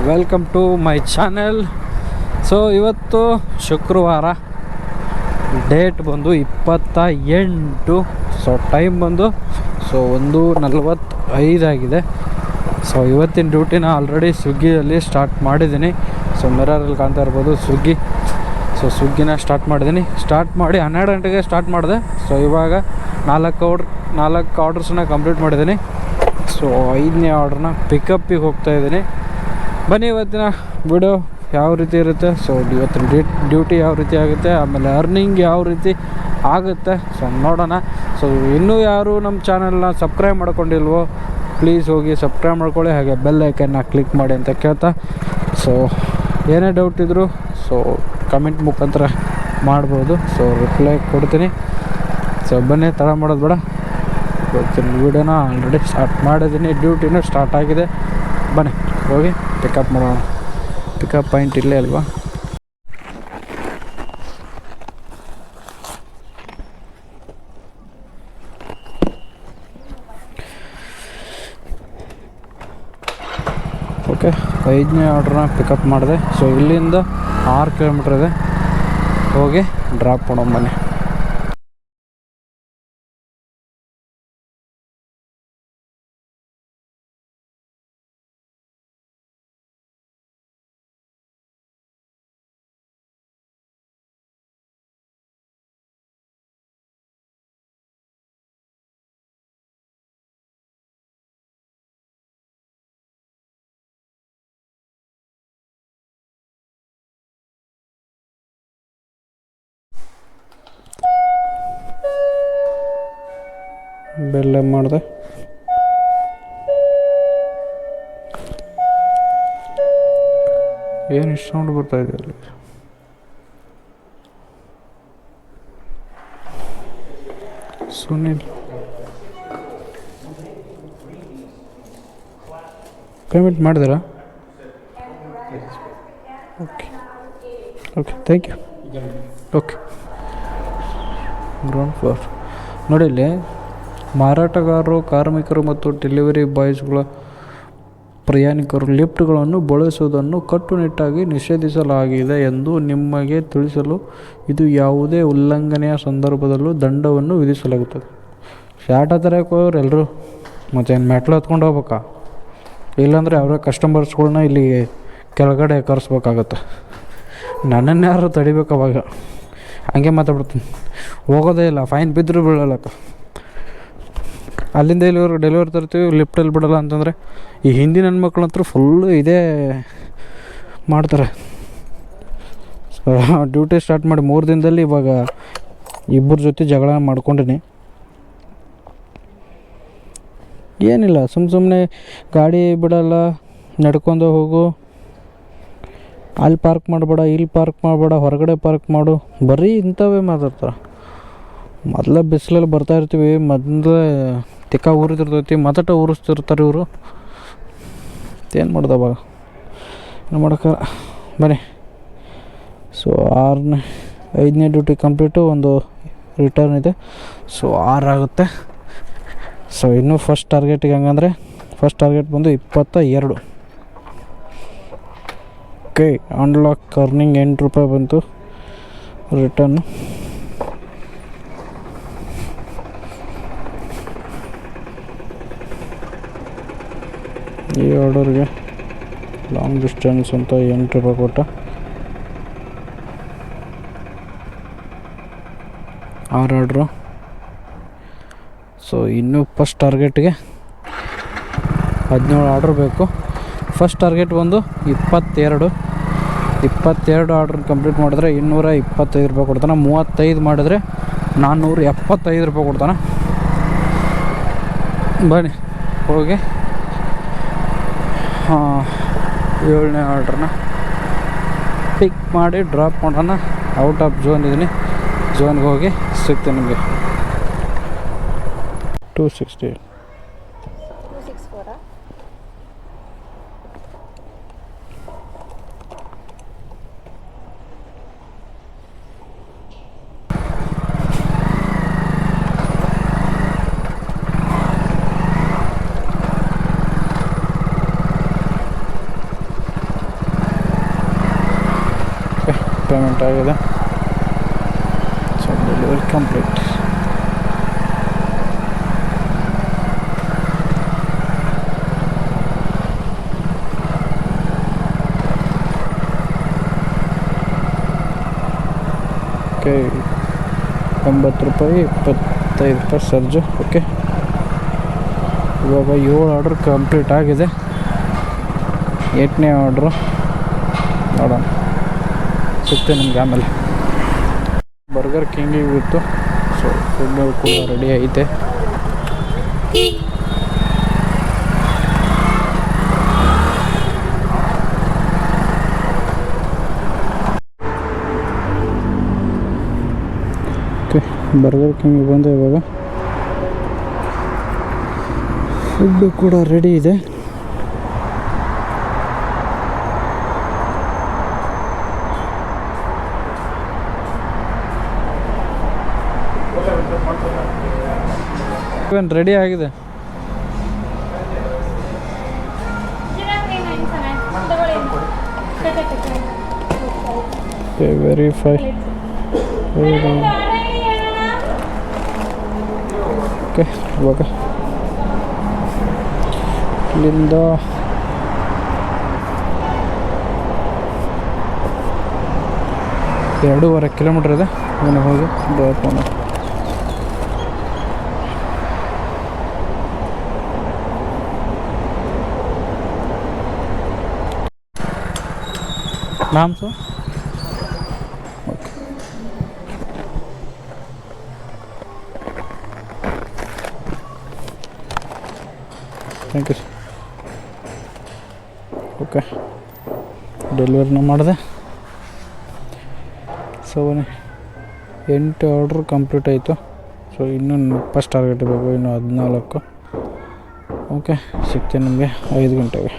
Welcome to my channel. So ಇವತ್ತು ಶುಕ್ರವಾರ, date ಬಂದು 28. ಸೊ ಟೈಮ್ ಬಂದು 1:45 ಆಗಿದೆ. ಸೊ ಇವತ್ತಿನ ಡ್ಯೂಟಿನ ಆಲ್ರೆಡಿ ಸ್ವಿಗ್ಗಿಯಲ್ಲಿ ಸ್ಟಾರ್ಟ್ ಮಾಡಿದ್ದೀನಿ. ಸೊ ಮಿರರಲ್ಲಿ ಕಾಣ್ತಾ ಇರ್ಬೋದು ಸ್ವಿಗ್ಗಿನ ಸ್ಟಾರ್ಟ್ ಮಾಡಿದ್ದೀನಿ. ಸ್ಟಾರ್ಟ್ ಮಾಡಿ 12 ಗಂಟೆಗೆ ಸ್ಟಾರ್ಟ್ ಮಾಡಿದೆ. ಸೊ ಇವಾಗ 4 ಆರ್ಡರ್ಸನ್ನ ಕಂಪ್ಲೀಟ್ ಮಾಡಿದ್ದೀನಿ. ಸೊ 5ನೇ ಆರ್ಡ್ರನ್ನ ಪಿಕಪ್ಪಿಗೆ ಹೋಗ್ತಾಯಿದ್ದೀನಿ. ಬನ್ನಿ ಇವತ್ತಿನ ವಿಡಿಯೋ ಯಾವ ರೀತಿ ಇರುತ್ತೆ, ಸೊ ಇವತ್ತಿನ ಡ್ಯೂಟಿ ಯಾವ ರೀತಿ ಆಗುತ್ತೆ, ಆಮೇಲೆ ಅರ್ನಿಂಗ್ ಯಾವ ರೀತಿ ಆಗುತ್ತೆ, ಸೊ ನೋಡೋಣ. ಸೊ ಇನ್ನೂ ಯಾರು ನಮ್ಮ ಚಾನಲ್ನ ಸಬ್ಸ್ಕ್ರೈಬ್ ಮಾಡ್ಕೊಂಡಿಲ್ವೋ ಪ್ಲೀಸ್ ಹೋಗಿ ಸಬ್ಸ್ಕ್ರೈಬ್ ಮಾಡ್ಕೊಳ್ಳಿ, ಹಾಗೆ ಬೆಲ್ ಐಕನ್ನ ಕ್ಲಿಕ್ ಮಾಡಿ ಅಂತ ಕೇಳ್ತಾ. ಸೊ ಏನೇ ಡೌಟ್ ಇದ್ದರೂ ಸೊ ಕಮೆಂಟ್ ಮುಖಾಂತರ ಮಾಡ್ಬೋದು. ಸೊ ರಿಪ್ಲೈ ಕೊಡ್ತೀನಿ. ಸೊ ಬನ್ನಿ, ತಡ ಮಾಡೋದು ಬೇಡ, ಇವತ್ತಿನ ವೀಡಿಯೋನ ಆಲ್ರೆಡಿ ಸ್ಟಾರ್ಟ್ ಮಾಡಿದ್ದೀನಿ. ಡ್ಯೂಟಿನೂ ಸ್ಟಾರ್ಟ್ ಆಗಿದೆ. ಬನ್ನಿ ಹೋಗಿ ಪಿಕಪ್ ಮಾಡೋಣ. ಪಿಕಪ್ ಪಾಯಿಂಟ್ ಇಲ್ಲೇ ಅಲ್ವಾ? ಓಕೆ, 5ನೇ ಆರ್ಡ್ರನ್ನ ಪಿಕಪ್ ಮಾಡಿದೆ. ಸೊ ಇಲ್ಲಿಂದ 6 ಕಿಲೋಮೀಟ್ರ್ ಇದೆ, ಹೋಗಿ ಡ್ರಾಪ್ ಮಾಡೋಣ ಬನ್ನಿ. ಬೆಲ್ಲ ಮಾಡಿದೆ. ಏನು ಇಷ್ಟು ಸೌಂಡ್ ಬರ್ತಾ ಇದೆ ಅಲ್ಲಿ? ಸುನಿಲ್ ಪೇಮೆಂಟ್ ಮಾಡಿದ್ದೀರಾ? Okay okay, thank you. Okay, ground floor ನೋಡಿ. ಇಲ್ಲಿ ಮಾರಾಟಗಾರರು, ಕಾರ್ಮಿಕರು ಮತ್ತು ಡೆಲಿವರಿ ಬಾಯ್ಸ್ಗಳ ಪ್ರಯಾಣಿಕರು ಲಿಫ್ಟ್ಗಳನ್ನು ಬಳಸುವುದನ್ನು ಕಟ್ಟುನಿಟ್ಟಾಗಿ ನಿಷೇಧಿಸಲಾಗಿದೆ ಎಂದು ನಿಮಗೆ ತಿಳಿಸಲು, ಇದು ಯಾವುದೇ ಉಲ್ಲಂಘನೆಯ ಸಂದರ್ಭದಲ್ಲೂ ದಂಡವನ್ನು ವಿಧಿಸಲಾಗುತ್ತದೆ. ಶಾರ್ಟ್ ಹತ್ರಕ್ಕೆ ಹೋಗೋರು ಎಲ್ಲರೂ ಮತ್ತೇನು ಮೆಟ್ಲು ಹತ್ಕೊಂಡು ಹೋಗ್ಬೇಕಾ? ಇಲ್ಲಾಂದರೆ ಅವರೇ ಕಸ್ಟಮರ್ಸ್ಗಳ್ನ ಇಲ್ಲಿ ಕೆಳಗಡೆ ಕರೆಸ್ಬೇಕಾಗತ್ತೆ. ನನ್ನನ್ನು ಯಾರು ತಡಿಬೇಕು? ಅವಾಗ ಹಂಗೆ ಮಾತಾಡ್ಬಿಡ್ತೀನಿ, ಹೋಗೋದೇ ಇಲ್ಲ, ಫೈನ್ ಬಿದ್ದರೂ ಬೀಳಲ್ಲಕ್ಕ. ಅಲ್ಲಿಂದ ಇಲ್ಲಿವರೆಗೂ ಡೆಲಿವರಿ ತರ್ತೀವಿ, ಲಿಫ್ಟಲ್ಲಿ ಬಿಡೋಲ್ಲ ಅಂತಂದರೆ ಈ ಹಿಂದಿನ ನನ್ನ ಮಕ್ಳು ಹತ್ರ ಫುಲ್ಲು ಇದೇ ಮಾಡ್ತಾರೆ. ಡ್ಯೂಟಿ ಸ್ಟಾರ್ಟ್ ಮಾಡಿ 3 ದಿನದಲ್ಲಿ ಇವಾಗ 2 ಜೊತೆ ಜಗಳ ಮಾಡ್ಕೊಂಡಿನಿ. ಏನಿಲ್ಲ, ಸುಮ್ಮನೆ ಗಾಡಿ ಬಿಡಲ್ಲ, ನಡ್ಕೊಂಡು ಹೋಗು, ಅಲ್ಲಿ ಪಾರ್ಕ್ ಮಾಡಬೇಡ, ಇಲ್ಲಿ ಪಾರ್ಕ್ ಮಾಡಬೇಡ, ಹೊರಗಡೆ ಪಾರ್ಕ್ ಮಾಡು, ಬರೀ ಇಂಥವೇ ಮಾತಾಡ್ತಾರೆ. ಮೊದಲೇ ಬಿಸಿಲಲ್ಲಿ ಬರ್ತಾ ಇರ್ತೀವಿ, ಮೊದಲೇ ತಿಕ್ಕ ಊರಿದಿರ್ತೈತಿ, ಮತಟ ಊರಿಸ್ತಿರ್ತಾರೆ ಇವರು. ಏನು ಮಾಡ್ದವಾಗ, ಏನು ಮಾಡೋಕ್ಕ. ಬನ್ನಿ. ಸೊ 5ನೇ ಡ್ಯೂಟಿ ಕಂಪ್ಲೀಟು, ಒಂದು ರಿಟರ್ನ್ ಇದೆ. ಸೊ 6 ಆಗುತ್ತೆ. ಸೊ ಇನ್ನೂ ಫಸ್ಟ್ ಟಾರ್ಗೆಟಿಗೆ ಹಂಗಂದರೆ ಫಸ್ಟ್ ಟಾರ್ಗೆಟ್ ಬಂದು 22. ಓಕೆ, ಅನ್ಲಾಕ್ ಅರ್ನಿಂಗ್ 8 ರೂಪಾಯಿ ಬಂತು. ರಿಟರ್ನು ಈ ಆರ್ಡರ್ಗೆ ಲಾಂಗ್ ಡಿಸ್ಟೆನ್ಸ್ ಅಂತ 8 ರೂಪಾಯಿ ಕೊಟ್ಟ. 6 ಆರ್ಡ್ರು. ಸೊ ಇನ್ನೂ ಫಸ್ಟ್ ಟಾರ್ಗೆಟ್ಗೆ 17 ಆರ್ಡ್ರ್ ಬೇಕು. ಫಸ್ಟ್ ಟಾರ್ಗೆಟ್ ಬಂದು 22 ಆರ್ಡ್ರ್ ಕಂಪ್ಲೀಟ್ ಮಾಡಿದ್ರೆ 225 ರೂಪಾಯಿ ಕೊಡ್ತಾನೆ. 35 ಮಾಡಿದ್ರೆ 475 ರೂಪಾಯಿ ಕೊಡ್ತಾನೆ. ಬನ್ನಿ ಹೋಗಿ 7ನೇ ಆರ್ಡ್ರನ್ನ ಪಿಕ್ ಮಾಡಿ ಡ್ರಾಪ್ ಮಾಡೋಣ. ಔಟ್ ಆಫ್ ಝೋನ್ ಇದ್ದೀನಿ, ಝೋನ್ಗೆ ಹೋಗಿ ಸಿಗ್ತೀನಿ ನಿಮಗೆ. 260. ಪೇಮೆಂಟ್ ಆಗಿದೆ. So delivery complete. ಓಕೆ, 80 ರೂಪಾಯಿ, 25 ರೂಪಾಯಿ ಸರ್ಜು. ಓಕೆ, ಇವಾಗ 7 ಆರ್ಡ್ರ್ ಕಂಪ್ಲೀಟ್ ಆಗಿದೆ. 8ನೇ ಆರ್ಡ್ರು ನೋಡೋಣ, ಸಿಗ್ತೇನೆ ನಿಮ್ಗೆ ಆಮೇಲೆ. ಬರ್ಗರ್ ಕಿಂಗಿಗೆ ಬಿತ್ತು. ಸೊ ಫುಡ್ ಕೂಡ ರೆಡಿ ಐತೆ. ಓಕೆ, ಬರ್ಗರ್ ಕಿಂಗಿಗೆ ಬಂದೆ. ಇವಾಗ ಫುಡ್ಡು ಕೂಡ ರೆಡಿ ಇದೆ. ಇವನ್ ರೆಡಿ ಆಗಿದೆ. ವೆರಿಫೈ. ಓಕೆ, ಇವಾಗ ಇಲ್ಲಿಂದ ಎರಡೂವರೆ ಕಿಲೋಮೀಟ್ರ್ ಇದೆ. ಅವನು ಹೋಗಿ ಫೋನ್ नाम सो. Okay, thank you. ಓಕೆ, ಡೆಲಿವರಿನ ಮಾಡಿದೆ. ಸೊ 8 ಆರ್ಡ್ರ್ ಕಂಪ್ಲೀಟ್ ಆಯಿತು. ಸೊ ಇನ್ನೂ ಫಸ್ಟ್ ಟಾರ್ಗೆಟ್ ಬೇಕು, ಇನ್ನು 14. ಓಕೆ, ಸಿಗ್ತೇನೆ ನಿಮಗೆ 5 ಗಂಟೆಗೆ.